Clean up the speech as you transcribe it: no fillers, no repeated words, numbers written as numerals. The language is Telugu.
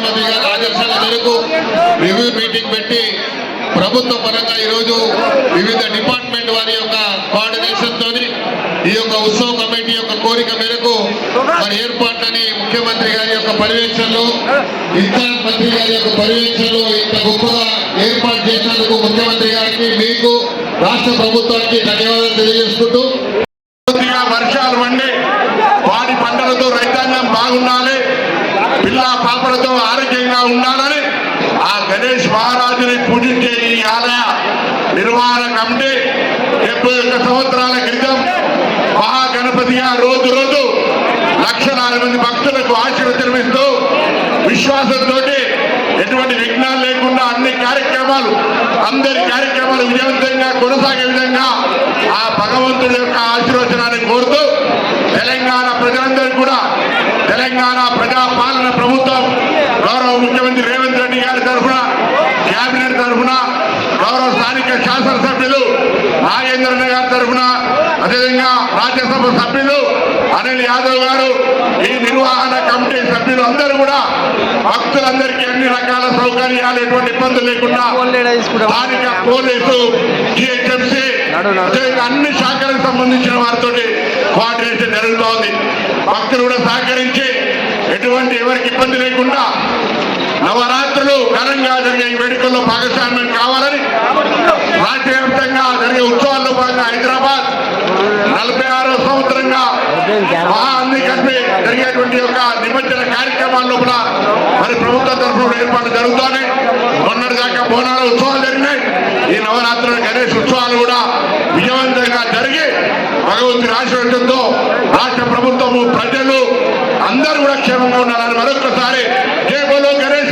ముఖ్యమంత్రి గారి ఆదేశాల మేరకు రివ్యూ మీటింగ్ పెట్టి ప్రభుత్వ పరంగా ఈరోజు వివిధ డిపార్ట్మెంట్ వారి యొక్క కోఆర్డినేషన్ తోని ఈ యొక్క ఉత్సవ కమిటీ యొక్క కోరిక మేరకు మరి ఏర్పాట్లని ముఖ్యమంత్రి గారి యొక్క పర్యవేక్షణలో ఇన్ఛార్జ్ మంత్రి గారి యొక్క పర్యవేక్షణలో ఇంత గొప్పగా ఏర్పాటు చేసినందుకు ముఖ్యమంత్రి గారికి మీకు రాష్ట్ర ప్రభుత్వానికి ధన్యవాదాలు తెలియజేసుకుంటూ వర్షాలు వండి వాడి పంటలతో రైతాంగం బాగుండాలి, పిల్ల పాపలతో ఆరోగ్యంగా ఉండాలని ఆ గణేష్ మహారాజుని పూజించే ఈ ఆలయ నిర్వహణ కమిటీ 71 సంవత్సరాల క్రితం మహాగణపతిగా రోజు రోజు లక్షలాది మంది భక్తులకు ఆశీర్వచనం ఇస్తూ విశ్వాసంతో ఎటువంటి విఘ్నాలు లేకుండా అన్ని కార్యక్రమాలు అందరి కార్యక్రమాలు విజయవంతంగా కొనసాగే విధంగా ఆ భగవంతుడి యొక్క ఆశీర్వచనాన్ని కోరుతూ తెలంగాణ ప్రజలందరూ కూడా తెలంగాణ ప్రజాపాలన ప్రభుత్వం గౌరవ ముఖ్యమంత్రి రేవంత్ రెడ్డి గారి తరఫున కేబినెట్ తరఫున గౌరవ స్థానిక శాసనసభ్యులు నాగేంద్రన్న గారి తరఫున అదేవిధంగా రాజ్యసభ సభ్యులు అనిల్ యాదవ్ గారు ఈ నిర్వహణ కమిటీ సభ్యులు అందరూ కూడా భక్తులందరికీ అన్ని రకాల సౌకర్యాలు ఎటువంటి ఇబ్బందులు లేకుండా స్థానిక పోలీసు జిహెచ్ఎంసీ అన్ని శాఖలకు సంబంధించిన వారితో కోఆర్డినేషన్ జరుగుతోంది. భక్తులు కూడా సహకరించి ఎటువంటి ఎవరికి ఇబ్బంది లేకుండా నవరాత్రులు ఘనంగా జరిగే ఈ వేడుకల్లో భాగస్వామ్యం కావాలని రాష్ట్ర వ్యాప్తంగా జరిగే ఉత్సవాల్లో భాగంగా హైదరాబాద్ 46వ సంవత్సరంగా మహాన్ని కలిపి జరిగేటువంటి యొక్క నిమజ్జన కార్యక్రమాల్లో కూడా మరి ప్రభుత్వ తరఫున ఏర్పాటు జరుగుతాయి. మొన్నటి దాకా బోనాల ఉత్సవాలు జరిగినాయి. ఈ నవరాత్రుల గణేష్ ఉత్సవాలు కూడా విజయవంతంగా జరిగి భగవంతుని ఆశీర్వచనంతో రాష్ట్ర ప్రభుత్వము ప్రజలు అందరూ కూడా క్షేమంగా ఉండాలని మరొకసారి జై బోలో గణేష్